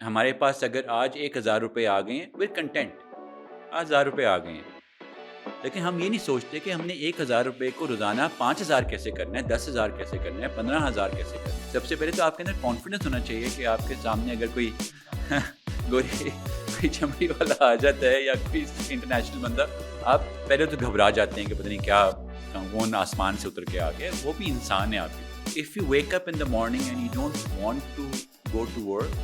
ہمارے پاس اگر آج 1,000 روپے آ گئے ہیں ویئر کنٹینٹ، آج 1,000 روپے آ گئے ہیں، لیکن ہم یہ نہیں سوچتے کہ ہم نے 1,000 روپے کو روزانہ 5,000 کیسے کرنا ہے، 10,000 کیسے کرنا ہے، 15,000 کیسے کرنا ہے. سب سے پہلے تو آپ کے اندر کانفیڈنس ہونا چاہیے کہ آپ کے سامنے اگر کوئی گوری کوئی چمڑی والا آ جاتا ہے یا کوئی انٹرنیشنل بندہ، آپ پہلے تو گھبرا جاتے ہیں کہ پتہ نہیں کیا کون آسمان سے اتر کے آ گیا. وہ بھی انسان ہے آپ کی. If you wake up in the morning and you don't want to go to work,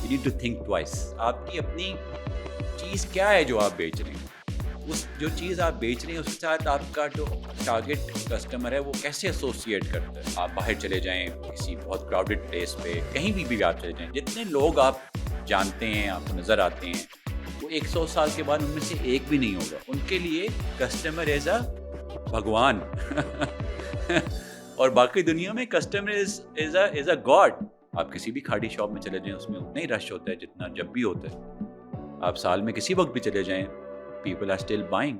you need to think twice. آپ کی اپنی چیز کیا ہے جو آپ بیچ رہے ہیں، اس جو چیز آپ بیچ رہے ہیں اس کے ساتھ آپ کا جو ٹارگیٹ کسٹمر ہے وہ کیسے ایسوسیٹ کرتا ہے. آپ باہر چلے جائیں کسی بہت کراؤڈڈ پلیس پہ، کہیں بھی آپ چلے جائیں، جتنے لوگ آپ جانتے ہیں، آپ کو نظر آتے ہیں، وہ 100 سال کے بعد ان میں سے ایک بھی نہیں ہوگا. ان کے لیے کسٹمر ایز اے بھگوان اور باقی دنیا میں کسٹمر از اے گاڈ. آپ کسی بھی کھاڑی شاپ میں چلے جائیں، اس میں اتنا ہی رش ہوتا ہے جتنا جب بھی ہوتا ہے. آپ سال میں کسی وقت بھی چلے جائیں، people are still buying.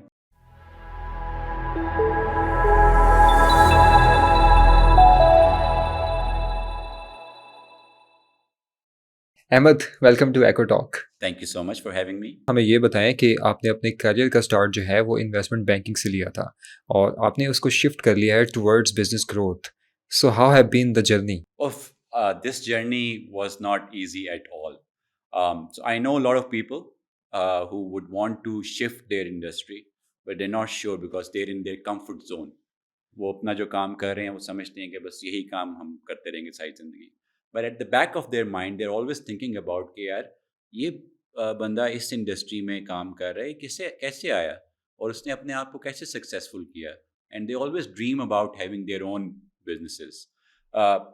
Ahmed, welcome to Echo Talk. Thank you so much for having me. ہمیں یہ بتائیں کہ آپ نے اپنے کیریئر کا سٹارٹ جو ہے وہ انویسٹمنٹ بینکنگ سے لیا تھا اور آپ نے اس کو شفٹ کر لیا ہے towards business growth. So how have been the journey? This journey was not easy at all. So I know a lot of people who would want to shift their industry, but they're not sure because they're in their comfort zone. وہ اپنا جو کام کر رہے ہیں وہ سمجھتے ہیں کہ بس یہی کام ہم کرتے رہیں گے ساری زندگی. But at the back of their mind they are always thinking about کہ یار یہ بندہ اس انڈسٹری میں کام کر رہا ہے، کیسے آیا اور اس نے اپنے آپ کو کیسے سکسیزفل کیا. And they always dream about having their own businesses.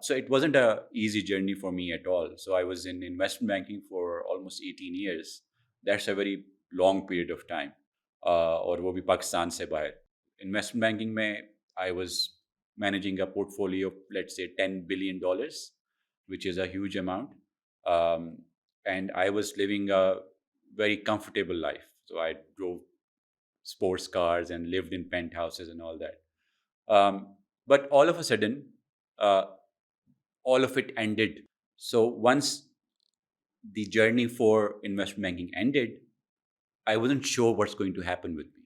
So it wasn't a easy journey for me at all. So I was in investment banking for almost 18 years. That's a very long period of time. اور وہ بھی پاکستان سے باہر. Investment banking میں I was managing a portfolio of, let's say, $10 billion, which is a huge amount. And I was living a very comfortable life. So I drove sports cars and lived in penthouses and all that. But all of a sudden, all of it ended. So once the journey for investment banking ended, I wasn't sure what's going to happen with me.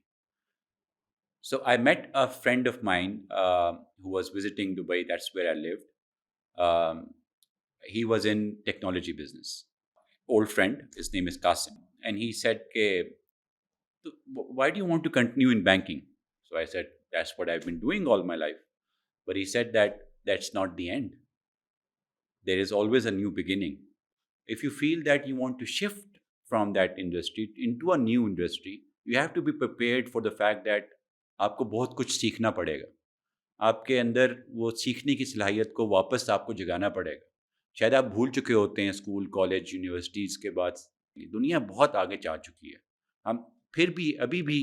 So I met a friend of mine who was visiting Dubai. That's where I lived. He was in technology business. Old friend, his name is Qasim. And he said, why do you want to continue in banking? So I said, that's what I've been doing all my life. But he said that that's not the end. There is always a new beginning. If you feel that you want to shift from that industry into a new industry, you have to be prepared for the fact that آپ کو بہت کچھ سیکھنا پڑے گا. آپ کے اندر وہ سیکھنے کی صلاحیت کو واپس آپ کو جگانا پڑے گا. شاید آپ بھول چکے ہوتے ہیں اسکول، کالج، یونیورسٹیز کے بعد دنیا بہت آگے جا چکی ہے. ہم پھر بھی ابھی بھی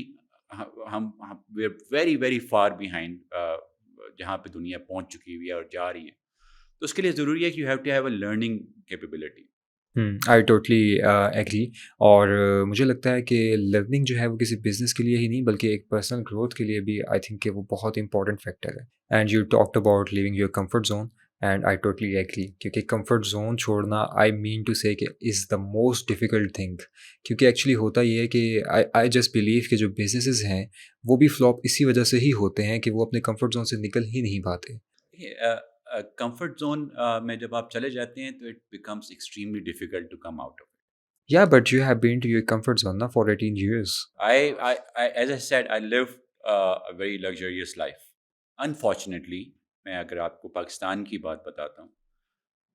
ہم we are very very far behind جہاں پہ دنیا پہنچ چکی ہوئی ہے اور جا رہی ہے. تو اس کے لیے ضروری ہے کہ you have to have a learning capability. I totally agree. اور مجھے لگتا ہے کہ لرننگ جو ہے وہ کسی بزنس کے لیے ہی نہیں بلکہ ایک پرسنل گروتھ کے لیے بھی آئی تھنک کہ وہ بہت امپورٹنٹ فیکٹر ہے. And you talked about leaving your comfort zone and I totally agree کیونکہ کمفرٹ زون چھوڑنا آئی مین ٹو سے کہ is the most difficult thing. کیونکہ ایکچولی ہوتا یہ ہے کہ آئی جسٹ بلیو کہ جو بزنسز ہیں وہ بھی فلاپ اسی وجہ سے ہی ہوتے ہیں کہ وہ اپنے کمفرٹ زون سے نکل ہی نہیں پاتے. کمفرٹ زون میں جب آپ چلے جاتے ہیں تو it becomes extremely difficult to come out of it. Yeah, but you have been to your comfort zone now for 18 years. As I said, I lived a very luxurious life. Unfortunately, میں اگر آپ کو پاکستان کی بات بتاتا ہوں،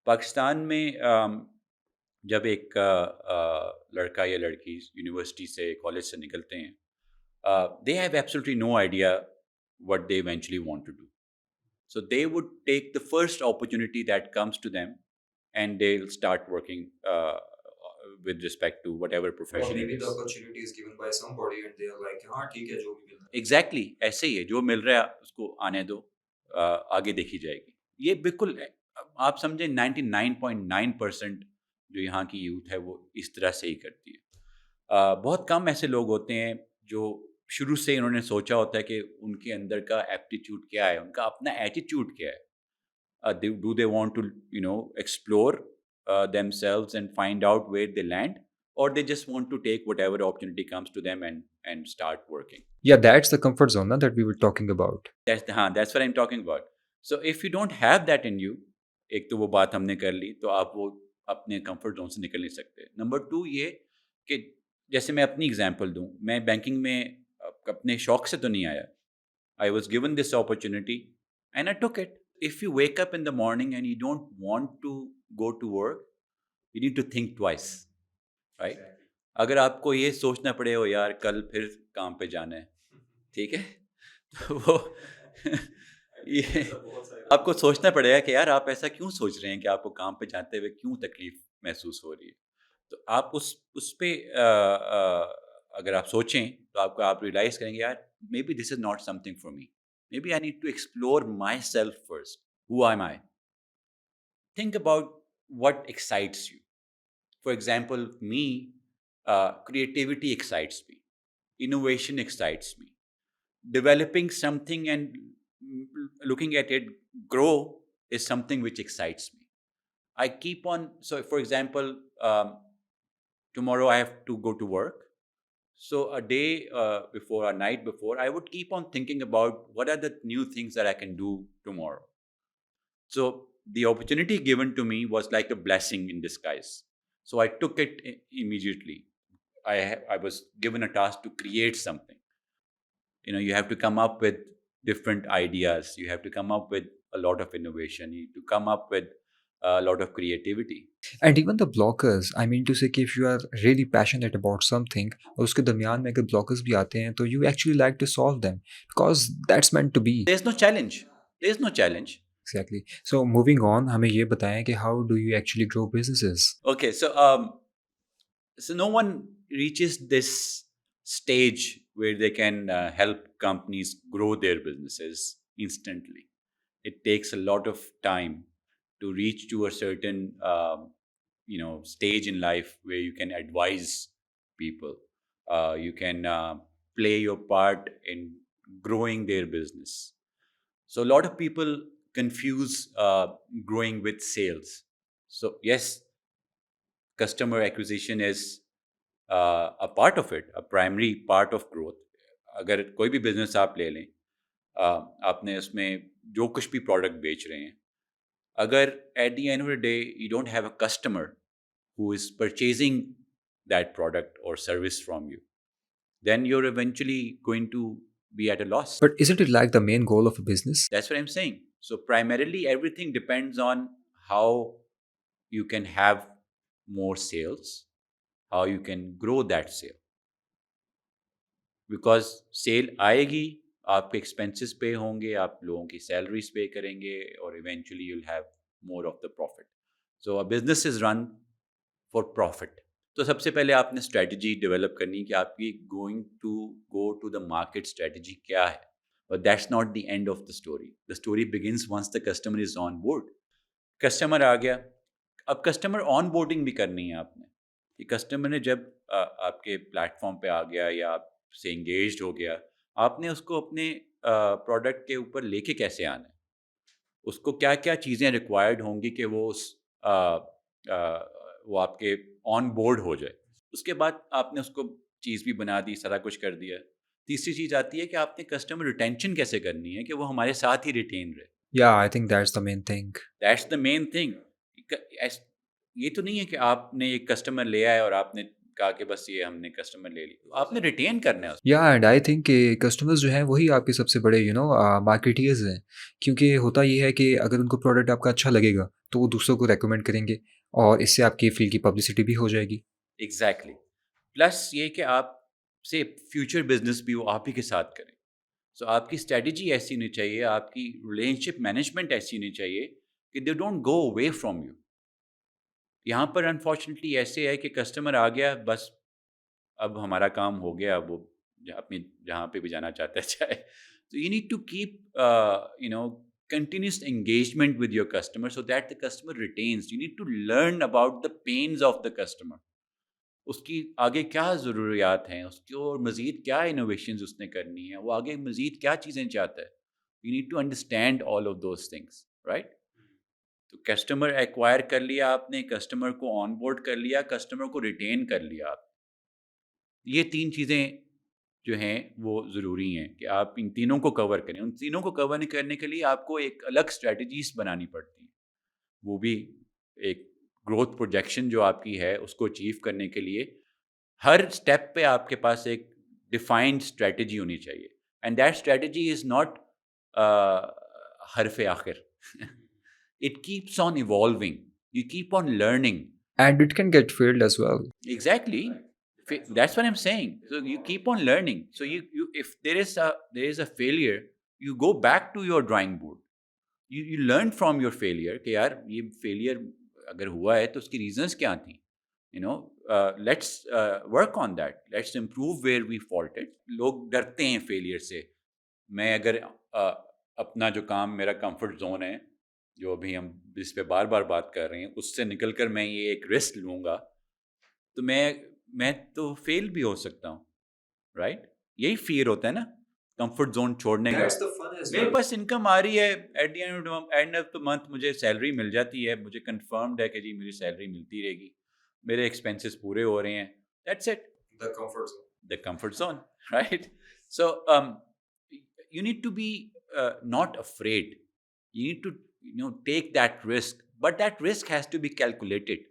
پاکستان میں جب ایک لڑکا یا لڑکی یونیورسٹی سے، کالج سے نکلتے ہیں، they have absolutely no idea what they eventually want to do. So they would take the first opportunity that comes to them and they'll start working with respect to whatever profession it is. The opportunity is given by somebody and they are like, ہاں ٹھیک ہے جو بھی مل رہا ہے. Exactly, ایسے ہی ہے، جو مل رہا ہے اس کو آنے دو، آگے دیکھی جائے گی. یہ بالکل آپ سمجھیں 99.9% جو یہاں کی یوتھ ہے وہ اس طرح سے ہی کرتی ہے. بہت کم ایسے لوگ ہوتے ہیں جو شروع سے انہوں نے سوچا ہوتا ہے کہ ان کے اندر کا ایپٹیٹیوڈ کیا ہے، ان کا اپنا ایٹیٹیوڈ کیا ہے. Do they want to explore themselves and find out where they land, or they just want to take whatever opportunity comes to them and start working. Yeah, that's the comfort zone na, that we were talking about. That's what I'm talking about. So if you don't have that in you, ایک تو وہ بات ہم نے کر لی, تو آپ وہ اپنے کمفرٹ زون سے نکل نہیں سکتے. نمبر 2 یہ کہ جیسے میں اپنی اگزامپل دوں, میں بینکنگ میں اپنے شوق سے تو نہیں آیا. I was given this opportunity and I took it. If you wake up in the morning and you don't want to go to work, you need to think twice, right? اگر آپ کو یہ سوچنا پڑے ہو یار کل پھر کام پہ جانا ہے, ٹھیک ہے, تو وہ یہ آپ کو سوچنا پڑے گا کہ یار آپ ایسا کیوں سوچ رہے ہیں کہ آپ کو کام پہ جاتے ہوئے کیوں تکلیف محسوس ہو رہی ہے. تو آپ اس پہ اگر آپ سوچیں تو آپ ریئلائز کریں گے یار maybe this is not something for me, maybe I need to explore myself first. Who I I? Think about what excites you. For example, me, creativity excites me. Innovation excites me. Developing something and looking at it grow is something which excites me. I keep on, so for example, tomorrow I have to go to work. So a day before, a night before, I would keep on thinking about what are the new things that I can do tomorrow. So the opportunity given to me was like a blessing in disguise. So I took it immediately. I was given a task to create something. You have to come up with different ideas. You have to come up with a lot of innovation. You have to come up with a lot of creativity. And even the blockers, I mean to say کہ if you are really passionate about something اور اس کے درمیان میں اگر blockers بھی آتے ہیں تو you actually like to solve them because that's meant to be. There's no challenge. There's no challenge. Exactly. So moving on, ہمیں یہ بتائیں کہ how do you actually grow businesses? Okay, so no one reaches this stage where they can help companies grow their businesses instantly. It takes a lot of time to reach to a certain stage in life where you can advise people. You can play your part in growing their business. So a lot of people confuse growing with sales. So yes, customer acquisition is a part of it, a primary part of growth. اگر کوئی بھی business آپ لے لیں, آپ نے اس میں جو کچھ بھی پروڈکٹ بیچ رہے ہیں, اگر at the end of the day you don't have a customer who is purchasing that product or service from you, then you're eventually going to be at a loss. But isn't it like the main goal of a business? That's what I'm saying. So primarily everything depends on how you can have more sales, how you can grow that sale. Because sale آئے گی, آپ کے expenses پے ہوں گے, آپ لوگوں کی salaries پے کریں گے, اور eventually you'll have more of the profit. So a business is run for profit. تو سب سے پہلے آپ نے اسٹریٹجی ڈیولپ کرنی کہ آپ کی going to go to the market strategy کیا ہے. But that's not the end of the story. The story begins once the customer is on board. Customer آ گیا, اب کسٹمر آن بورڈنگ بھی کرنی ہے آپ نے. کہ کسٹمر نے جب آپ کے پلیٹ فارم پہ آ گیا یا آپ سے انگیجڈ ہو گیا, آپ نے اس کو اپنے پروڈکٹ کے اوپر لے کے کیسے آنا ہے, اس کو کیا کیا چیزیں ریکوائرڈ ہوں گی کہ وہ آپ کے آن بورڈ ہو جائے. اس کے بعد آپ نے اس کو چیز بھی بنا دی, سارا کچھ کر دیا. تیسری چیز آتی ہے کہ آپ نے کسٹمر ریٹینشن کیسے کرنی ہے کہ وہ ہمارے ساتھ ہی ریٹین رہے. Yeah, I think that's the main thing. That's the main thing. یہ تو نہیں ہے کہ آپ نے ایک کسٹمر لے آئے اور آپ نے کہا کہ بس یہ ہم نے کسٹمر لے لی, آپ نے ریٹین کرنا ہے. Yeah, and I think کہ کسٹمرز جو ہیں وہی آپ کے سب سے بڑے مارکیٹیئرز ہیں, کیونکہ ہوتا یہ ہے کہ اگر ان کو پروڈکٹ آپ کا اچھا لگے گا تو وہ دوسروں کو ریکمینڈ کریں گے, اور اس سے آپ کی فیلڈ کی پبلسٹی بھی ہو جائے گی. ایگزیکٹلی. پلس یہ کہ آپ سے فیوچر بزنس بھی وہ آپ ہی کے ساتھ کریں. سو آپ کی اسٹریٹجی ایسی ہونی چاہیے, آپ کی ریلیشن شپ مینجمنٹ ایسی ہونی چاہیے کہ they don't go away from you. یہاں پر انفارچونیٹلی ایسے ہے کہ کسٹمر آ گیا, بس اب ہمارا کام ہو گیا, اب وہ اپنی جہاں پہ بھی جانا چاہتا ہے چاہے. تو you need to keep continuous engagement with your customer so that the customer retains. You need to learn about the pains of the customer. اس کی آگے کیا ضروریات ہیں, اس کی اور مزید کیا انوویشنز اس نے کرنی ہیں, وہ آگے مزید کیا چیزیں چاہتا ہے. You need to understand all of those things, right? تو کسٹمر ایکوائر کر لیا آپ نے, کسٹمر کو آن بورڈ کر لیا, کسٹمر کو ریٹین کر لیا آپ. یہ 3 چیزیں جو ہیں وہ ضروری ہیں کہ آپ ان تینوں کو کور کریں. ان تینوں کو کور کرنے کے لیے آپ کو ایک الگ اسٹریٹجیز بنانی پڑتی ہیں, وہ بھی ایک گروتھ پروجیکشن جو آپ کی ہے اس کو اچیو کرنے کے لیے ہر اسٹیپ پہ آپ کے پاس ایک ڈیفائنڈ اسٹریٹجی ہونی چاہیے. And that strategy is not حرف آخر. It keeps on evolving, you keep on learning. And it can get failed as well. Exactly. That's what I'm saying. So you keep on learning. So you if there is a failure, you go back to your drawing board. You learn from your failure کہ یار یہ failure اگر ہوا ہے تو اس کی reasons کیا تھیں. Let's work on that. Let's improve where we faulted. لوگ ڈرتے ہیں failure سے. میں اگر اپنا جو کام میرا comfort zone ہے جو ابھی ہم جس پہ بار بار بات کر رہے ہیں اس سے نکل کر میں یہ ایک رسک لوں گا تو میں تو فیل بھی ہو سکتا ہوں, رائٹ. یہی فیئر ہوتا ہے نا کمفرٹ زون چھوڑنے کا. میرے پاس انکم آ رہی ہے, at the end of the month مجھے سیلری مل جاتی ہے, مجھے کنفرمڈ ہے کہ جی مجھے سیلری ملتی رہے گی, میرے ایکسپینسز پورے ہو رہے ہیں. That's it, the comfort zone, right? So you need to be not afraid. You need to take that risk, but that risk has to be calculated.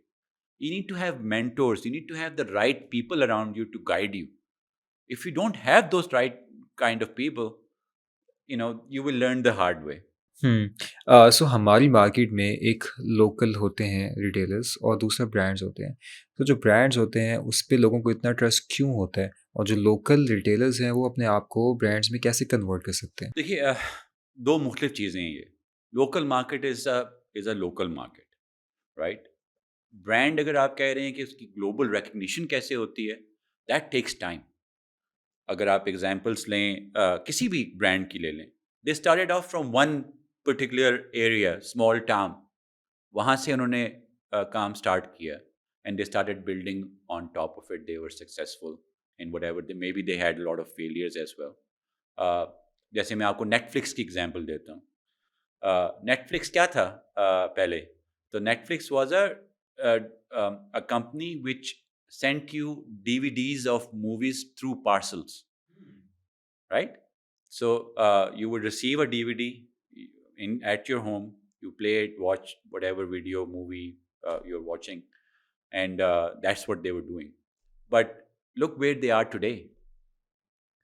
You need to have mentors, you need to have the right people around you to guide you. If you don't have those right kind of people, you will learn the hard way. سو ہماری market میں ایک local ہوتے ہیں retailers اور دوسرا brands ہوتے ہیں. تو جو برانڈز ہوتے ہیں اس پہ لوگوں کو اتنا ٹرسٹ کیوں ہوتا ہے, اور جو لوکل ریٹیلرز ہیں وہ اپنے آپ کو برانڈز میں کیسے کنورٹ کر سکتے ہیں؟ دیکھیے 2 مختلف چیزیں ہیں. یہ local market is a local market, right. Brand اگر آپ کہہ رہے ہیں کہ اس کی گلوبل ریکگنیشن کیسے ہوتی ہے, دیٹ ٹیکس ٹائم. اگر آپ ایگزامپلس لیں کسی بھی برانڈ کی لے لیں, they started off from one particular area, small town, وہاں سے انہوں نے کام اسٹارٹ کیا and they started building on top of it. They were successful in whatever may be they had lot of failures as well. جیسے میں آپ کو نیٹ فلکس کی ایگزامپل دیتا ہوں. نیٹ فلکس کیا تھا پہلے؟ تو Netflix was a company which sent you DVDs of movies through parcels, right? So you would receive a DVD at your home, you play it, watch whatever video movie you're watching, and that's what they were doing. But look where they are today.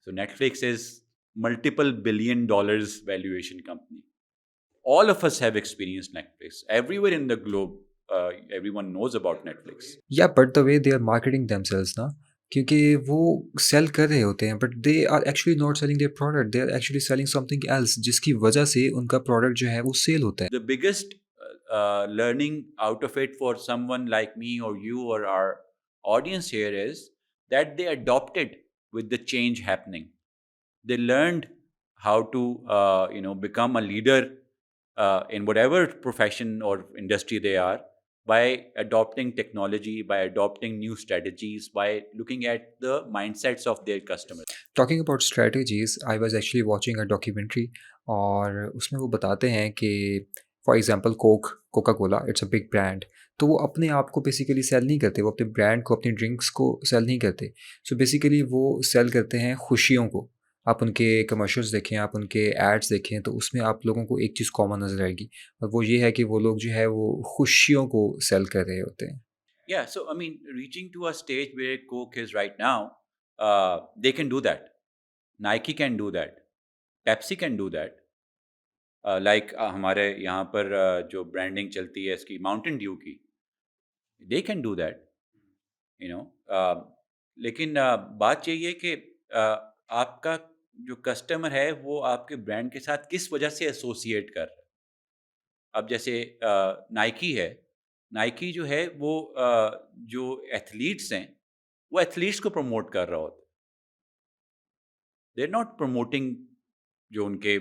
So Netflix is multiple billion dollars valuation company. All of us have experienced Netflix. Everywhere in the globe, everyone knows about Netflix. یا but the way they are marketing themselves نا, کیونکہ وہ sell کر رہے ہوتے ہیں but they are actually not selling their product, they are actually selling something else, جس کی وجہ سے ان کا پروڈکٹ جو ہے وہ سیل ہوتا ہے. The biggest learning out of it for someone like me or you or our audience here is that they adopted with the change happening. They learned how to become a leader in whatever profession or industry they are, by adopting technology, by adopting new strategies, by looking at the mindsets of their customers. Talking about strategies, I was actually watching a documentary, اور اس میں وہ بتاتے ہیں کہ for example Coca Cola, it's a big brand, تو وہ اپنے آپ کو بیسیکلی سیل نہیں کرتے, وہ اپنے برانڈ کو, اپنی ڈرنکس کو سیل نہیں کرتے. سو بیسیکلی وہ سیل کرتے ہیں خوشیوں کو. آپ ان کے کمرشلز دیکھیں, آپ ان کے ایڈس دیکھیں, تو اس میں آپ لوگوں کو ایک چیز کامن نظر آئے گی, اور وہ یہ ہے کہ وہ لوگ جو ہے وہ خوشیوں کو سیل کر رہے ہوتے ہیں. Yeah, so I mean, reaching to a stage where Coke is right now, they can do that. Nike can do that. Pepsi can do that. Like ہمارے یہاں پر جو برانڈنگ چلتی ہے اس کی ماؤنٹین ڈیو کی, they can do that. لیکن بات یہی ہے کہ آپ کا جو کسٹمر ہے وہ آپ کے برانڈ کے ساتھ کس وجہ سے ایسوسیٹ کر رہا ہے. اب جیسے نائکی ہے, نائکی جو ہے وہ جو ایتھلیٹس ہیں وہ ایتھلیٹس کو پروموٹ کر رہا ہوتا ہے. دے آر ناٹ پروموٹنگ جو ان کے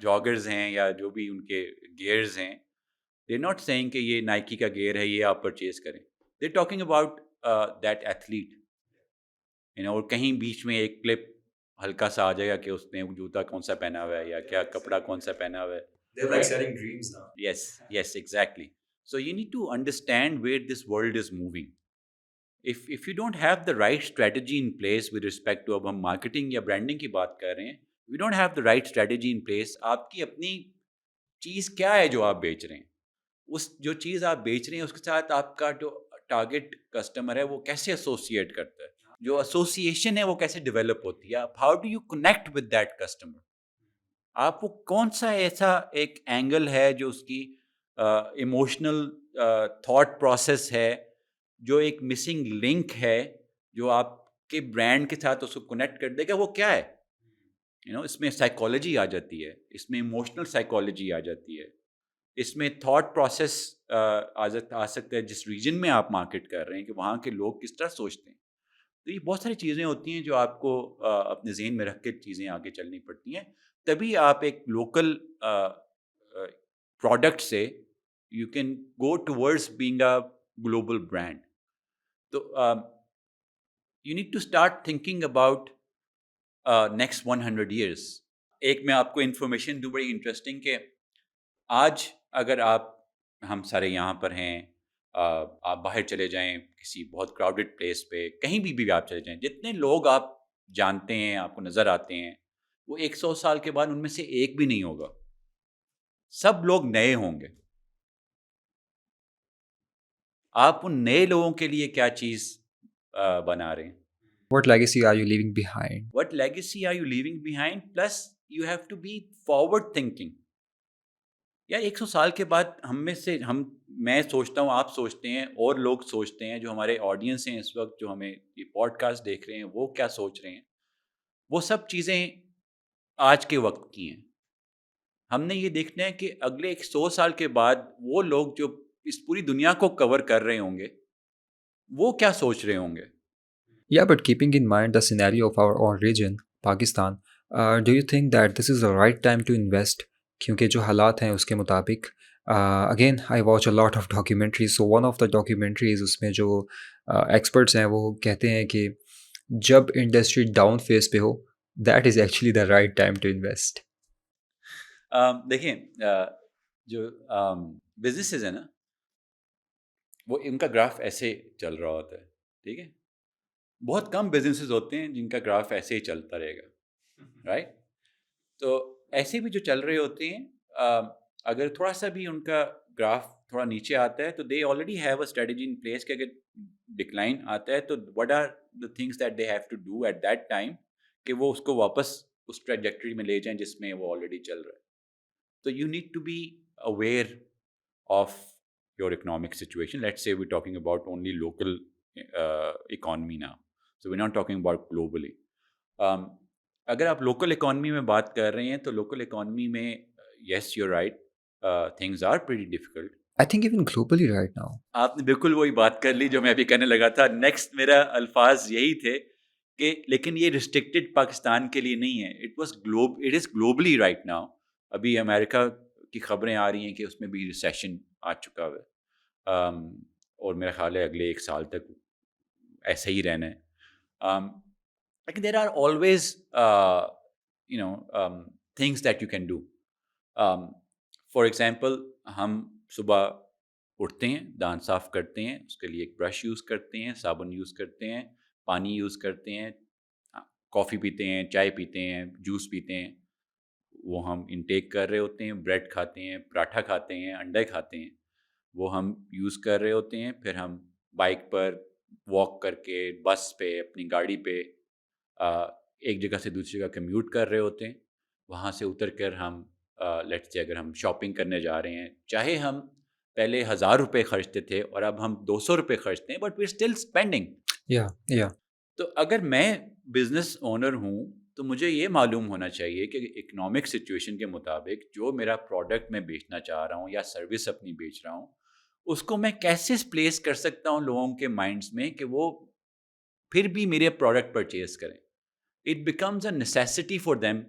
جاگرز ہیں یا جو بھی ان کے گیئرز ہیں. دے آر ناٹ سیئنگ کہ یہ نائکی کا گیئر ہے, یہ آپ پرچیز کریں. They are talking about that athlete. اور کہیں بیچ میں ایک کلپ ہلکا سا آ جائے گا کہ اس نے جوتا کون سا پہنا ہوا ہے یا کیا کپڑا کون سا پہنا ہوا ہے, They're like selling dreams now. Yes, exactly. So you need to understand where this world is moving. If you don't have the right strategy in place with respect to, اب ہم مارکیٹنگ یا برانڈنگ کی بات کر رہے ہیں, we don't have the right strategy in place. آپ کی اپنی چیز کیا ہے جو آپ بیچ رہے ہیں, اس جو چیز آپ بیچ رہے ہیں اس کے ساتھ آپ کا جو ٹارگیٹ کسٹمر ہے وہ کیسے ایسوسیٹ کرتا ہے, جو ایسوسیشن ہے وہ کیسے ڈیولپ ہوتی ہے, how do you connect with that customer. آپ کو کون سا ایسا ایک اینگل ہے جو اس کی ایموشنل تھاٹ پروسیس ہے, جو ایک مسنگ لنک ہے جو آپ کے برانڈ کے ساتھ اس کو کنیکٹ کر دے گا, وہ کیا ہے. اس میں سائیکالوجی آ جاتی ہے, اس میں ایموشنل سائیکالوجی آ جاتی ہے, اس میں تھاٹ پروسیس آ سکتا ہے جس ریجن میں آپ مارکیٹ کر رہے ہیں کہ وہاں کے لوگ کس طرح سوچتے ہیں. تو یہ بہت ساری چیزیں ہوتی ہیں جو آپ کو اپنے ذہن میں رکھ کے چیزیں آگے چلنی پڑتی ہیں, تبھی آپ ایک لوکل پروڈکٹ سے you can go towards being a global brand. تو you need to start thinking about next 100 years. ایک میں آپ کو انفارمیشن دوں بڑی انٹرسٹنگ کہ آج اگر ہم سارے یہاں پر ہیں, آپ باہر چلے جائیں کسی بہت کراؤڈڈ پلیس پہ, کہیں بھی آپ چلے جائیں, جتنے لوگ آپ جانتے ہیں آپ کو نظر آتے ہیں وہ 100 سال کے بعد ان میں سے ایک بھی نہیں ہوگا, سب لوگ نئے ہوں گے. آپ ان نئے لوگوں کے لیے کیا چیز بنا رہے ہیں, What legacy are you leaving behind? what legacy are you leaving behind, plus you have to be forward thinking. یا 100 سال کے بعد ہم میں سے میں سوچتا ہوں, آپ سوچتے ہیں, اور لوگ سوچتے ہیں, جو ہمارے آڈینس ہیں اس وقت جو ہمیں یہ پوڈ کاسٹ دیکھ رہے ہیں, وہ کیا سوچ رہے ہیں. وہ سب چیزیں آج کے وقت کی ہیں. ہم نے یہ دیکھنا ہے کہ اگلے 100 سال کے بعد وہ لوگ جو اس پوری دنیا کو کور کر رہے ہوں گے وہ کیا سوچ رہے ہوں گے. Yeah, but keeping in mind the scenario of our own region, Pakistan, do you think that this is the right time to invest? کیونکہ جو حالات ہیں اس کے مطابق, again I watch a lot of documentaries. So one of the documentaries, اس میں جو ایکسپرٹس ہیں وہ کہتے ہیں کہ جب انڈسٹری ڈاؤن فیز پہ ہو, that is actually the right time to invest. دیکھیں, جو بزنسز ہیں نا, وہ ان کا گراف ایسے چل رہا ہوتا ہے, ٹھیک ہے. بہت کم بزنسز ہوتے ہیں جن کا گراف ایسے ہی چلتا رہے گا, رائٹ. تو ایسے بھی جو چل رہے ہوتے ہیں, اگر تھوڑا سا بھی ان کا گراف تھوڑا نیچے آتا ہے تو they already have a strategy in place کہ اگر ڈکلائن آتا ہے تو what are the things that they have to do at that time کہ وہ اس کو واپس اس ٹریجیکٹری میں لے جائیں جس میں وہ آلریڈی چل رہا ہے. تو you need to be aware of your economic situation. Let's say we talking about only local economy now, so we not talking about globally. اگر آپ لوکل اکانمی میں بات کر رہے ہیں تو لوکل اکانمی میں yes you right, things are pretty difficult. I think even globally right now. آپ نے بالکل وہی بات کر لی جو میں ابھی کہنے لگا تھا. نیکسٹ میرا الفاظ یہی تھے کہ لیکن یہ ریسٹرکٹیڈ پاکستان کے لیے نہیں ہے, it is globally right now. ابھی امریکہ کی خبریں آ رہی ہیں کہ اس میں بھی ریسیشن آ چکا ہے, اور میرا خیال ہے اگلے 1 سال تک ایسا ہی رہنا ہے. لیکن there are always things that you can do. For example, ہم صبح اٹھتے ہیں, دانت صاف کرتے ہیں, اس کے لیے ایک برش یوز کرتے ہیں, صابن یوز کرتے ہیں, پانی یوز کرتے ہیں, کافی پیتے ہیں, چائے پیتے ہیں, جوس پیتے ہیں, وہ ہم انٹیک کر رہے ہوتے ہیں. بریڈ کھاتے ہیں, پراٹھا کھاتے ہیں, انڈے کھاتے ہیں, وہ ہم یوز کر رہے ہوتے ہیں. پھر ہم بائک پر واک کر کے, بس پہ, اپنی گاڑی پہ ایک جگہ سے دوسری جگہ کمیوٹ کر رہے ہوتے ہیں. وہاں سے اتر کر ہم لیٹس سے اگر ہم شاپنگ کرنے جا رہے ہیں, چاہے ہم پہلے 1000 روپے خرچتے تھے اور اب ہم 200 روپے خرچتے ہیں, بٹ وی اسٹل اسپینڈنگ. یا تو اگر میں بزنس اونر ہوں تو مجھے یہ معلوم ہونا چاہیے کہ اکنامک سچویشن کے مطابق جو میرا پروڈکٹ میں بیچنا چاہ رہا ہوں یا سروس اپنی بیچ رہا ہوں, اس کو میں کیسے پلیس کر سکتا ہوں لوگوں کے مائنڈس میں کہ وہ پھر بھی میرے پروڈکٹ پرچیز کریں. It becomes a necessity for them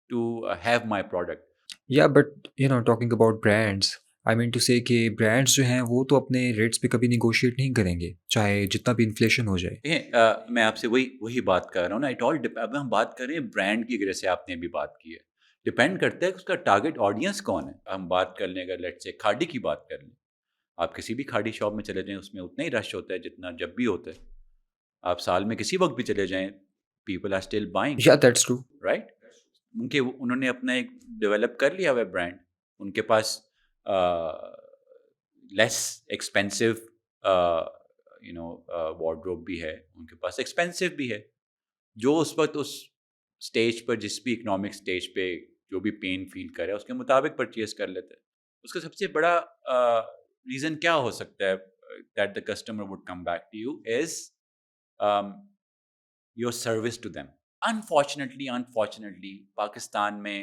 to have my product. یا but talking about brands, I mean to say کہ برانڈس جو ہیں وہ تو اپنے ریٹس پہ کبھی نیگوشیٹ نہیں کریں گے چاہے جتنا بھی انفلیشن ہو جائے. میں آپ سے وہی بات کر رہا ہوں نا. اٹ آل اب ہم بات کر رہے ہیں برانڈ کی, جیسے آپ نے بھی بات کی ہے, ڈپینڈ کرتا ہے کہ اس کا ٹارگیٹ آڈینس کون ہے. ہم بات کر لیں اگر لیٹ سے کھاڑی کی بات کر لیں, آپ کسی بھی کھاڑی شاپ میں چلے جائیں اس میں اتنا ہی رش ہوتا ہے جتنا جب بھی ہوتا ہے. آپ سال میں کسی وقت بھی چلے جائیں, people are still buying, Yeah, that's true. Right. انہوں نے اپنا ایک ڈیولپ کر لیا ہوا ہے برانڈ. ان کے پاس لیس ایکسپینسو وارڈروب بھی ہے, ان کے پاس ایکسپینسو بھی ہے. جو اس وقت اس اسٹیج پر, جس بھی اکنامک اسٹیج پہ جو بھی پین فیل کرے اس کے مطابق پرچیز کر لیتے ہیں. اس کا سب سے بڑا ریزن کیا ہو سکتا ہے that the customer would come back to you is your service to them. Unfortunately Pakistan میں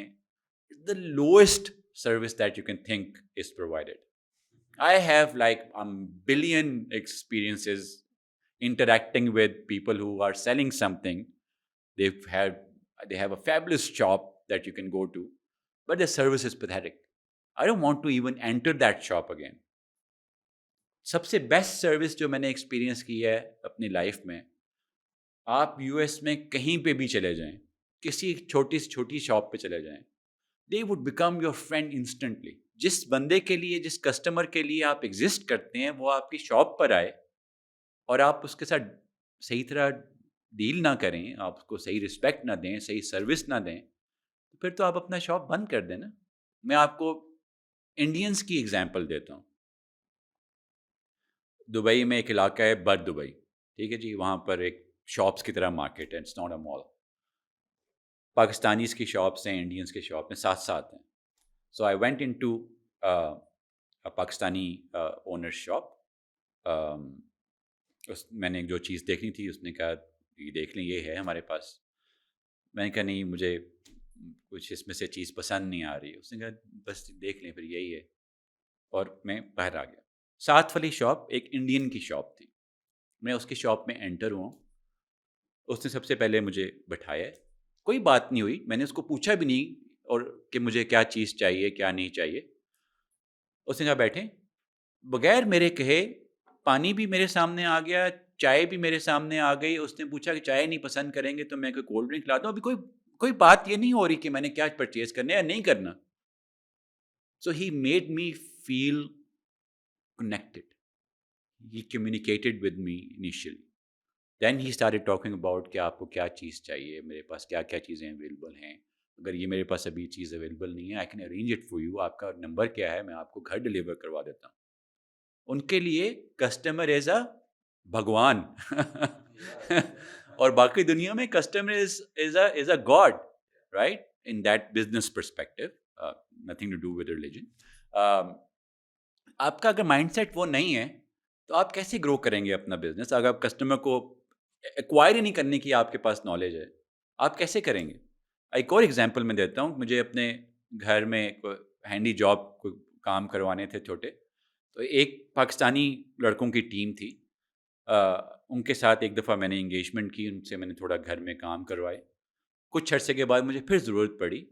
the lowest service that you can think is provided. I have like a billion experiences interacting with people who are selling something. They have a fabulous shop that you can go to, but the service is pathetic. I don't want to even enter that shop again. سب سے best service جو میں نے experience کی ہے اپنی life میں, آپ U S میں کہیں پہ بھی چلے جائیں, کسی چھوٹی سے چھوٹی شاپ پہ چلے جائیں, they would become your friend instantly. جس بندے کے لیے, جس کسٹمر کے لیے آپ ایگزسٹ کرتے ہیں, وہ آپ کی شاپ پر آئے اور آپ اس کے ساتھ صحیح طرح ڈیل نہ کریں, آپ اس کو صحیح رسپیکٹ نہ دیں, صحیح سروس نہ دیں, تو پھر تو آپ اپنا شاپ بند کر دیں نا. میں آپ کو انڈینس کی ایگزامپل دیتا ہوں. دبئی میں ایک علاقہ ہے بر دبئی, ٹھیک ہے جی, وہاں پر ایک شاپس کی طرح مارکیٹ ہے, it's not a mall. Pakistanis کی شاپس ہیں, انڈینس کی شاپ ہیں, ساتھ ساتھ ہیں. So I went into Pakistani owner shop. میں نے جو چیز دیکھنی تھی اس نے کہا یہ دیکھ لیں, یہ ہے ہمارے پاس. میں نے کہا نہیں, مجھے کچھ اس میں سے چیز پسند نہیں آ رہی. اس نے کہا بس دیکھ لیں پھر یہی ہے, اور میں باہر آ گیا. ساتھ والی شاپ ایک انڈین کی شاپ تھی. میں اس کی شاپ میں انٹر ہوا, اس نے سب سے پہلے مجھے بٹھایا, کوئی بات نہیں ہوئی, میں نے اس کو پوچھا بھی نہیں اور کہ مجھے کیا چیز چاہیے کیا نہیں چاہیے. اس نے کہا بیٹھیں, بغیر میرے کہے پانی بھی میرے سامنے آ گیا, چائے بھی میرے سامنے آ گئی. اس نے پوچھا کہ چائے نہیں پسند کریں گے تو میں کوئی کولڈ ڈرنک لا دوں. ابھی کوئی بات یہ نہیں ہو رہی کہ میں نے کیا پرچیز کرنا ہے یا نہیں کرنا. So he made me feel connected, he communicated with me initially. Then he started talking about کہ آپ کو کیا چیز چاہیے, میرے پاس کیا کیا چیزیں اویلیبل ہیں, اگر یہ میرے پاس ابھی چیز اویلیبل نہیں ہے I can arrange it for you, آپ کا نمبر کیا ہے, میں آپ کو گھر ڈلیور کروا دیتا ہوں. ان کے لیے کسٹمر ایز اے بھگوان اور باقی دنیا میں customer is a god, right, in that business perspective, nothing to do with religion. آپ کا اگر مائنڈ سیٹ وہ نہیں ہے تو آپ کیسے گرو کریں گے اپنا بزنس؟ اگر آپ کسٹمر کو ایکوائر ہی نہیں کرنے کی آپ کے پاس نالج ہے, آپ کیسے کریں گے؟ ایک اور ایگزامپل میں دیتا ہوں. مجھے اپنے گھر میں ہینڈی جاب کو کام کروانے تھے چھوٹے, تو ایک پاکستانی لڑکوں کی ٹیم تھی, ان کے ساتھ ایک دفعہ میں نے انگیجمنٹ کی, ان سے میں نے تھوڑا گھر میں کام کروائے. کچھ عرصے کے بعد مجھے پھر ضرورت پڑی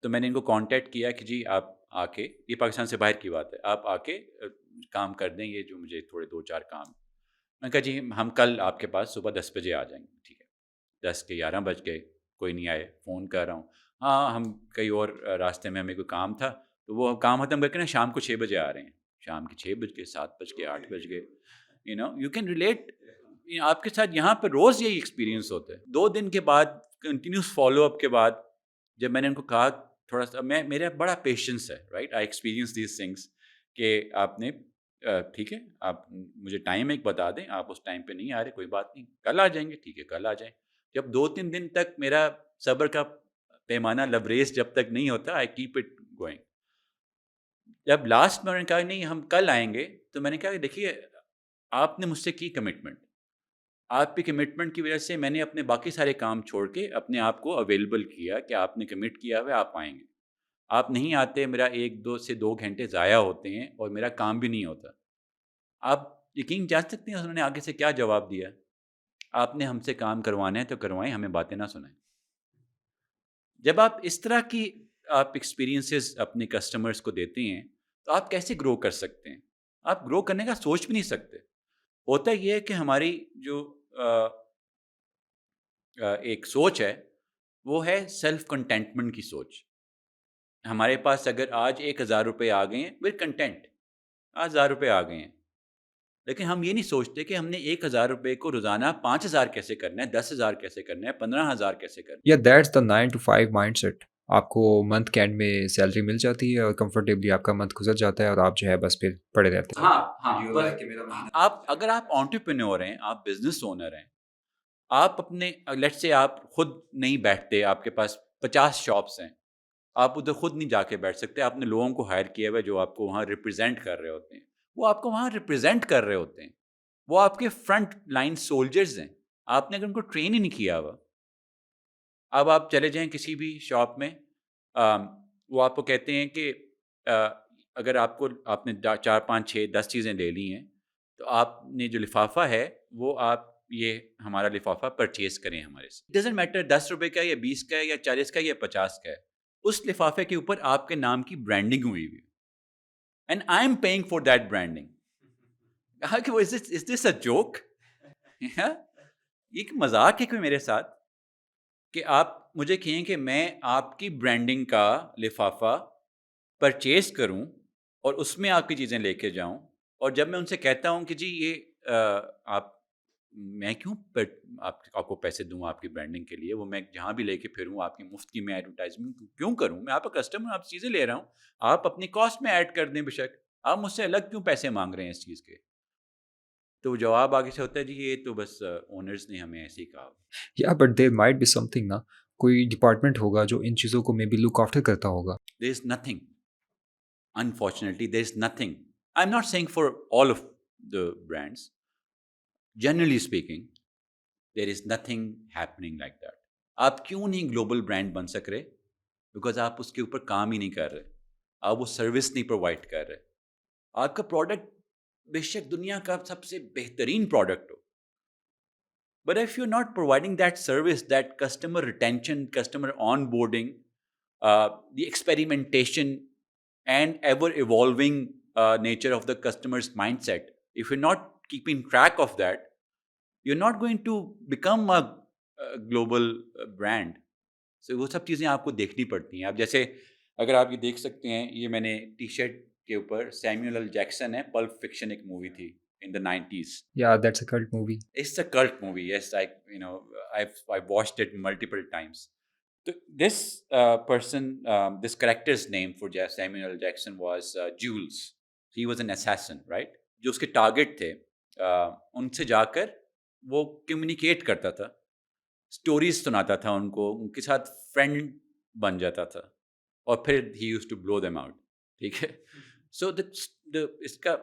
تو میں نے ان کو کانٹیکٹ کیا کہ جی آپ آ کے, یہ پاکستان سے باہر کی بات ہے, آپ آ کے کام کر دیں یہ جو مجھے تھوڑے 2-4 کام. میں نے کہا جی ہم کل آپ کے پاس صبح 10 بجے آ جائیں گے. ٹھیک ہے, 10 کے 11 بج گئے, کوئی نہیں آئے. فون کر رہا ہوں, ہاں ہم کئی اور راستے میں ہمیں کوئی کام تھا, تو وہ کام ختم کر کے نا شام کو 6 بجے آ رہے ہیں. شام کے 6 بج گئے, 7 بج گئے, 8 بج گئے. یو کین ریلیٹ, آپ کے ساتھ یہاں پہ روز یہی ایکسپیرینس ہوتا ہے. 2 دن کے بعد کنٹینیوس فالو اپ کے بعد جب میں نے ان کو کہا تھوڑا سا, میرا بڑا پیشنس ہے, right, I experience these things کہ آپ نے ٹھیک ہے, آپ مجھے ٹائم ایک بتا دیں, آپ اس ٹائم پہ نہیں آ رہے, کوئی بات نہیں, کل آ جائیں گے. ٹھیک ہے, کل آ جائیں. جب 2-3 دن تک میرا صبر کا پیمانہ لبریز جب تک نہیں ہوتا, آئی کیپ اٹ گوئنگ. جب لاسٹ میں انہوں نے کہا نہیں ہم کل آئیں گے, تو میں نے کہا کہ دیکھیے آپ نے مجھ سے کی کمٹمنٹ, آپ کی کمٹمنٹ کی وجہ سے میں نے اپنے باقی سارے کام چھوڑ کے اپنے آپ کو اویلیبل کیا کہ آپ نے کمٹ کیا ہوا آپ آئیں گے. آپ نہیں آتے, میرا 1-2 گھنٹے ضائع ہوتے ہیں اور میرا کام بھی نہیں ہوتا. آپ یقین جان سکتے ہیں انہوں نے آگے سے کیا جواب دیا؟ آپ نے ہم سے کام کروانا ہے تو کروائیں, ہمیں باتیں نہ سنائیں. جب آپ اس طرح کی آپ ایکسپیرینسز اپنے کسٹمرز کو دیتے ہیں تو آپ کیسے گرو کر سکتے ہیں؟ آپ گرو کرنے کا سوچ بھی نہیں سکتے. ہوتا یہ ہے کہ ہماری جو ایک سوچ ہے وہ ہے سیلف کنٹینٹمنٹ کی سوچ. ہمارے پاس اگر آج 1,000 روپے آ گئے ہیں ویئر کنٹینٹ، آج 1,000 روپے آ گئے ہیں، لیکن ہم یہ نہیں سوچتے کہ ہم نے 1,000 روپے کو روزانہ 5,000 کیسے کرنا ہے، 10,000 کیسے کرنا ہے، 15,000 کیسے کرنا یا that's the 9 to 5 mindset. آپ کو منتھ کے اینڈ میں سیلری مل جاتی ہے اور کمفرٹیبلی آپ کا منتھ گزر جاتا ہے اور آپ جو ہے بس پھر پڑے رہتے ہے. ہیں. ہاں آپ اگر آپ آنٹرپرینور ہیں، آپ بزنس اونر ہیں، آپ اپنے لیٹ سے آپ خود نہیں بیٹھتے، آپ کے پاس 50 شاپس ہیں، آپ ادھر خود نہیں جا کے بیٹھ سکتے، آپ نے لوگوں کو ہائر کیا ہوا ہے جو آپ کو وہاں ریپرزینٹ کر رہے ہوتے ہیں، وہ آپ کو وہاں ریپرزینٹ کر رہے ہوتے ہیں، وہ آپ کے فرنٹ لائن سولجرز ہیں، آپ نے اگر ان کو ٹرین ہی نہیں کیا ہوا. اب آپ چلے جائیں کسی بھی شاپ میں، وہ آپ کو کہتے ہیں کہ اگر آپ نے 4 5 6 10 چیزیں لے لی ہیں تو آپ نے جو لفافہ ہے وہ آپ یہ ہمارا لفافہ پرچیز کریں ہمارے سے. ڈزنٹ میٹر 10 روپے کا یا 20 کا یا 40 کا یا 50 کا ہے، اس لفافے کے اوپر آپ کے نام کی برانڈنگ ہوئی ہوئی، and I am paying for that branding. کہا کہ از دس اے جوک؟ یہ ایک مذاق ہے کوئی میرے ساتھ کہ آپ مجھے کہیں کہ میں آپ کی برانڈنگ کا لفافہ پرچیز کروں اور اس میں آپ کی چیزیں لے کے جاؤں، اور جب میں ان سے کہتا ہوں کہ جی یہ آپ میں کیوں آپ کو پیسے دوں آپ کی برانڈنگ کے لیے، وہ میں جہاں بھی لے کے پھروں آپ کی مفت کی میں ایڈورٹائزمنٹ کیوں کروں، میں آپ کا کسٹمر، آپ چیزیں لے رہا ہوں، آپ اپنی کاسٹ میں ایڈ کر دیں، بے شک آپ مجھ سے الگ کیوں پیسے مانگ رہے ہیں اس چیز کے. تو جواب آگے سے ہوتا ہے جی یہ تو بس اونرز نے ہمیں ایسے ہی کہا. یا but there might be something نا، کوئی ڈپارٹمنٹ ہوگا جو ان چیزوں کو مے بی لک آفٹر کرتا ہوگا. There is nothing. Unfortunately, there is nothing. I'm not saying for all of the brands. Generally speaking, there is nothing happening like that. آپ کیوں نہیں گلوبل برانڈ بن سک رہے؟ بیکاز آپ اس کے اوپر کام ہی نہیں کر رہے، آپ وہ سروس نہیں پرووائڈ کر رہے. آپ کا پروڈکٹ بے شک دنیا کا سب سے بہترین product who, but if you're not providing that service, that customer retention, customer onboarding, the experimentation and ever evolving nature of the customer's mindset, if you're not keeping track of that, you're not going to become a global brand. So وہ سب چیزیں آپ کو دیکھنی پڑتی ہیں. اب جیسے اگر آپ یہ دیکھ سکتے ہیں، یہ میں نے ٹی شرٹ کے اوپر سیموئل ایل جیکسن ہے، پلپ فکشن ایک مووی تھی in the 90s. یا that's a cult movie. It's a cult movie. Yes, I've watched it multiple times. So this person, this character's name for Samuel L. Jackson was Jules. He was an assassin, right? جو اس کے target تھے ان سے جا کر وہ communicate کرتا تھا، stories سناتا تھا ان کو، ان کے ساتھ فرینڈ بن جاتا تھا، اور پھر he use to blow them out. ٹھیک ہے. سو اس کا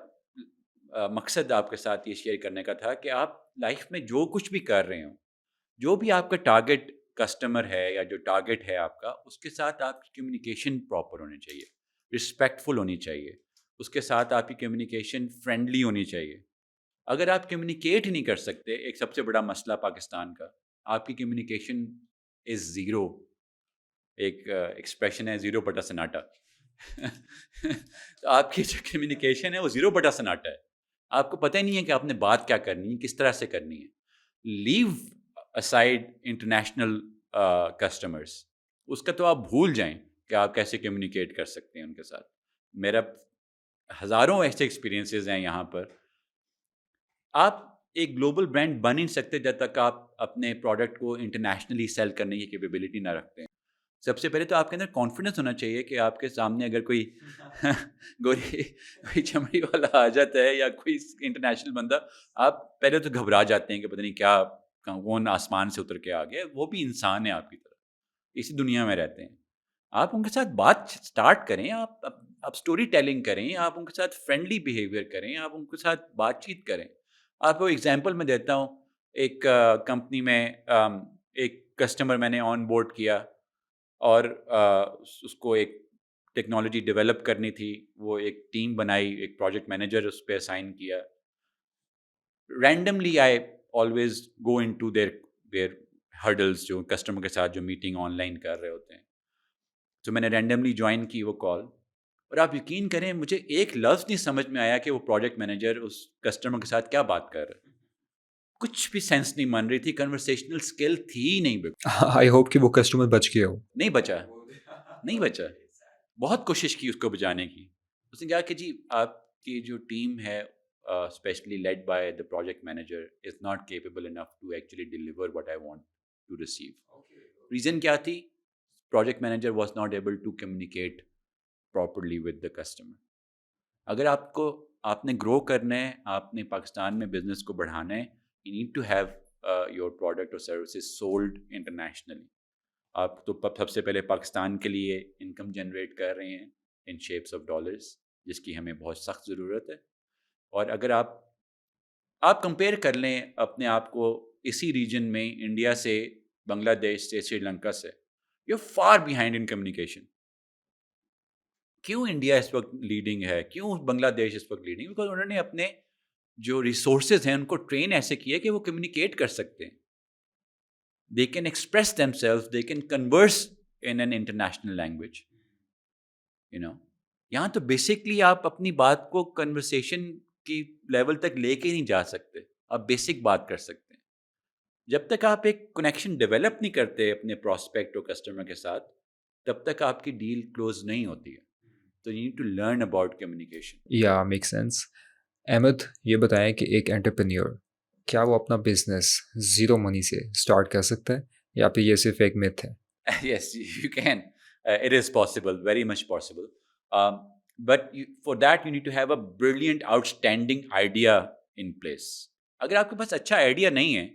مقصد آپ کے ساتھ یہ شیئر کرنے کا تھا کہ آپ لائف میں جو کچھ بھی کر رہے ہوں، جو بھی آپ کا ٹارگیٹ کسٹمر ہے یا جو ٹارگیٹ ہے آپ کا، اس کے ساتھ آپ کی کمیونیکیشن پراپر ہونی چاہیے، رسپیکٹفل ہونی چاہیے، اس کے ساتھ آپ کی کمیونیکیشن فرینڈلی ہونی چاہیے. اگر آپ کمیونیکیٹ ہی نہیں کر سکتے، ایک سب سے بڑا مسئلہ پاکستان کا، آپ کی کمیونیکیشن از زیرو. ایک ایکسپریشن ہے 0/سناٹا. تو آپ کی جو کمیونیکیشن ہے وہ 0/سناٹا ہے. آپ کو پتہ ہی نہیں ہے کہ آپ نے بات کیا کرنی ہے، کس طرح سے کرنی ہے. لیو اسائڈ انٹرنیشنل کسٹمرس، اس کا تو آپ بھول جائیں کہ آپ کیسے کمیونیکیٹ کر سکتے ہیں ان کے ساتھ. میرا ہزاروں ایسے ایکسپیرینسز ہیں یہاں پر. آپ ایک گلوبل برانڈ بن نہیں سکتے جب تک آپ اپنے پروڈکٹ کو انٹرنیشنلی سیل کرنے کی کیپیبلٹی نہ رکھتے ہیں. سب سے پہلے تو آپ کے اندر کانفیڈنس ہونا چاہیے کہ آپ کے سامنے اگر کوئی کوئی چمڑی والا آ جاتا ہے یا کوئی انٹرنیشنل بندہ، آپ پہلے تو گھبرا جاتے ہیں کہ پتہ نہیں کیا کون آسمان سے اتر کے آ گیا. وہ بھی انسان ہے آپ کی طرح، اسی دنیا میں رہتے ہیں. آپ ان کے ساتھ بات سٹارٹ کریں، آپ اسٹوری ٹیلنگ کریں، آپ ان کے ساتھ فرینڈلی بیہیویئر کریں، آپ ان کے ساتھ بات چیت کریں. آپ کو ایگزامپل میں دیتا ہوں. ایک کمپنی میں ایک کسٹمر میں نے آن بورڈ کیا، اور اس کو ایک ٹیکنالوجی ڈیولپ کرنی تھی. وہ ایک ٹیم بنائی، ایک پروجیکٹ مینیجر اس پہ اسائن کیا. Randomly I always go into their hurdles, جو کسٹمر کے ساتھ جو میٹنگ آن لائن کر رہے ہوتے ہیں. تو میں نے رینڈملی جوائن کی وہ کال، اور آپ یقین کریں مجھے ایک لفظ نہیں سمجھ میں آیا کہ وہ پروجیکٹ مینیجر اس کسٹمر کے ساتھ کیا بات کر رہا ہے. کچھ بھی سینس نہیں بن رہی تھی، کنورسیشنل اسکل تھی ہی نہیں. آئی ہوپ کہ وہ کسٹمر بچ گیا ہو. نہیں بچا، نہیں بچا. بہت کوشش کی اس کو بجانے کی. اس نے کہا کہ جی آپ کی جو ٹیم ہے especially lead by the project manager is not capable enough to actually deliver what I want to receive. Reason کیا تھی؟ Project manager was not able to communicate properly with the customer. اگر آپ نے گرو کرنا ہے, آپ نے پاکستان میں بزنس کو بڑھانا ہے, you need to have your product اور سروسز سولڈ انٹرنیشنلی. آپ تو سب سے پہلے پاکستان کے لیے انکم جنریٹ کر رہے ہیں ان شیپس آف ڈالرس, جس کی ہمیں بہت سخت ضرورت ہے. اور اگر آپ کمپیئر کر لیں اپنے آپ کو اسی ریجن میں انڈیا سے, بنگلہ دیش سے, سری لنکا سے, you for behind in communication. کیوں انڈیا اس وقت لیڈنگ ہے, کیوں بنگلہ دیش اس وقت لیڈنگ؟ بیکاز انہوں نے اپنے جو ریسورسز ہیں ان کو ٹرین ایسے کیا کہ وہ کمیونیکیٹ کر سکتے ہیں. They can express themselves, they can converse in an international language. یہاں تو بیسکلی آپ اپنی بات کو کنورسیشن کی لیول تک لے کے نہیں جا سکتے. آپ بیسک بات کر سکتے ہیں. جب تک آپ ایک کنیکشن ڈیولپ نہیں کرتے اپنے پراسپیکٹ اور کسٹمر کے ساتھ, تب تک آپ کی ڈیل کلوز نہیں ہوتی ہے. تو you need to learn about communication. یا میک سینس. احمد یہ بتائیں کہ ایک انٹرپرینیور کیا وہ اپنا بزنس زیرو منی سے اسٹارٹ کر سکتا ہے یا پھر یہ صرف ایک میتھ ہے؟ Yes, you can. It is possible, very much possible. But for that, you need to have a brilliant, outstanding idea in place. اگر آپ کے پاس اچھا آئیڈیا نہیں ہے,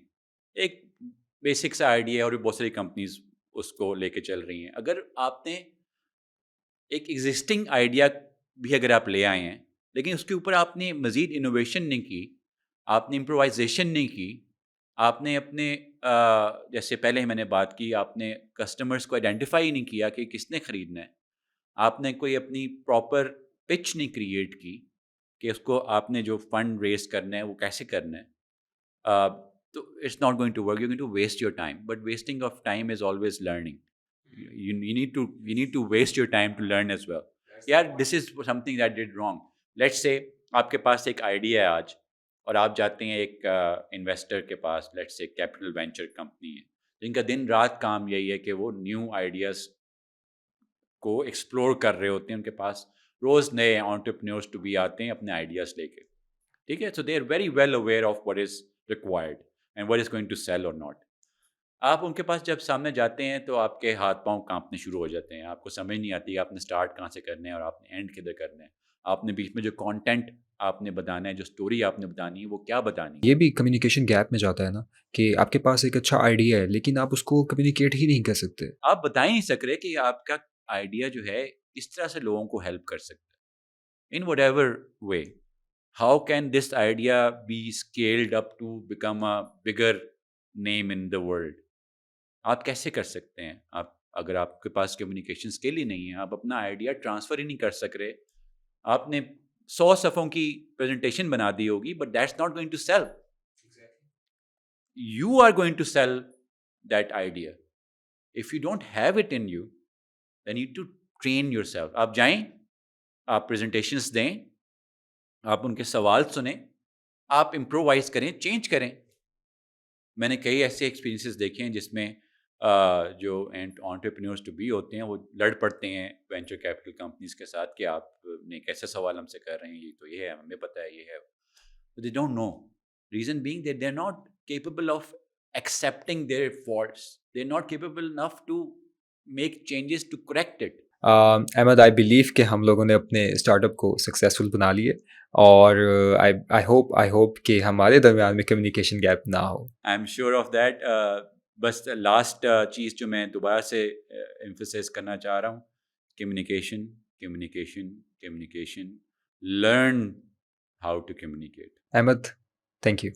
ایک بیسک سا آئیڈیا ہے اور بہت ساری کمپنیز اس کو لے کے چل رہی ہیں, اگر آپ نے ایک ایگزسٹنگ آئیڈیا بھی اگر آپ لے آئے ہیں لیکن اس کے اوپر آپ نے مزید انوویشن نہیں کی, آپ نے امپرووائزیشن نہیں کی, آپ نے اپنے جیسے پہلے میں نے بات کی, آپ نے کسٹمرز کو آئیڈینٹیفائی نہیں کیا کہ کس نے خریدنا ہے, آپ نے کوئی اپنی پراپر پچ نہیں کریٹ کی کہ اس کو آپ نے جو فنڈ ریز کرنا ہے وہ کیسے کرنا ہے, تو it's not going to work. You going to waste your time. But wasting of time is always learning. You need to waste your time to learn as well. Yeah, this is something that I did wrong. Let's say آپ کے پاس ایک idea ہے آج, اور آپ جاتے ہیں ایک انویسٹر کے پاس, let's say capital venture company ہے, جن کا دن رات کام یہی ہے کہ وہ نیو آئیڈیاز کو ایکسپلور کر رہے ہوتے ہیں. ان کے پاس روز نئے انٹرپرینیورس ٹو بی آتے ہیں اپنے آئیڈیاز لے کے, ٹھیک ہے. So they are very well aware of what is required and what is going to sell اور ناٹ. آپ ان کے پاس جب سامنے جاتے ہیں تو آپ کے ہاتھ پاؤں کانپنے شروع ہو جاتے ہیں. آپ کو سمجھ نہیں آتی آپ نے اسٹارٹ کہاں سے کرنا ہے اور آپ نے اینڈ کدھر کرنا ہے. آپ نے بیچ میں جو کانٹینٹ آپ نے بتانا ہے, جو اسٹوری آپ نے بتانی ہے, وہ کیا بتانی ہے. یہ بھی کمیونیکیشن گیپ میں جاتا ہے نا کہ آپ کے پاس ایک اچھا آئیڈیا ہے لیکن آپ اس کو کمیونیکیٹ ہی نہیں کر سکتے. آپ بتا ہی نہیں سک رہے کہ آپ کا آئیڈیا جو ہے اس طرح سے لوگوں کو ہیلپ کر سکتا ہے in whatever way. How can this idea be scaled up to become a bigger name in the world? آپ کیسے کر سکتے ہیں؟ آپ اگر آپ کے پاس کمیونیکیشن اسکل ہی نہیں ہے, آپ اپنا آئیڈیا ٹرانسفر ہی نہیں کر سک رہے. آپ نے 100 صفحوں کی پریزنٹیشن بنا دی ہوگی, but that's not going to sell. You are going to sell that idea. If you don't have it in you, then you to train yourself. آپ جائیں, آپ پریزنٹیشنس دیں, آپ ان کے سوال سنیں, آپ امپرووائز کریں, چینج کریں. میں نے کئی ایسے ایکسپیرینسز دیکھے ہیں جس میں جو انٹرپرینیورس ٹو بی ہوتے ہیں وہ لڑ پڑتے ہیں وینچر کیپٹل کمپنیز کے ساتھ کہ آپ نے کیسے سوال ہم سے کر رہے ہیں, یہ تو یہ ہے, ہمیں پتہ ہے, یہ ہے. They don't know. Reason being that they are not capable of accepting their faults. They are not capable enough to make changes to correct it. Ahmed I believe کہ ہم لوگوں نے اپنے اسٹارٹ اپ کو سکسیزفل بنا لیے, اور آئی ہوپ کہ ہمارے درمیان میں کمیونیکیشن گیپ نہ ہو. I am sure of that. بس لاسٹ چیز جو میں دوبارہ سے ایمفسائز کرنا چاہ رہا ہوں, communication, communication, communication. Learn how to communicate. Ahmed, thank you.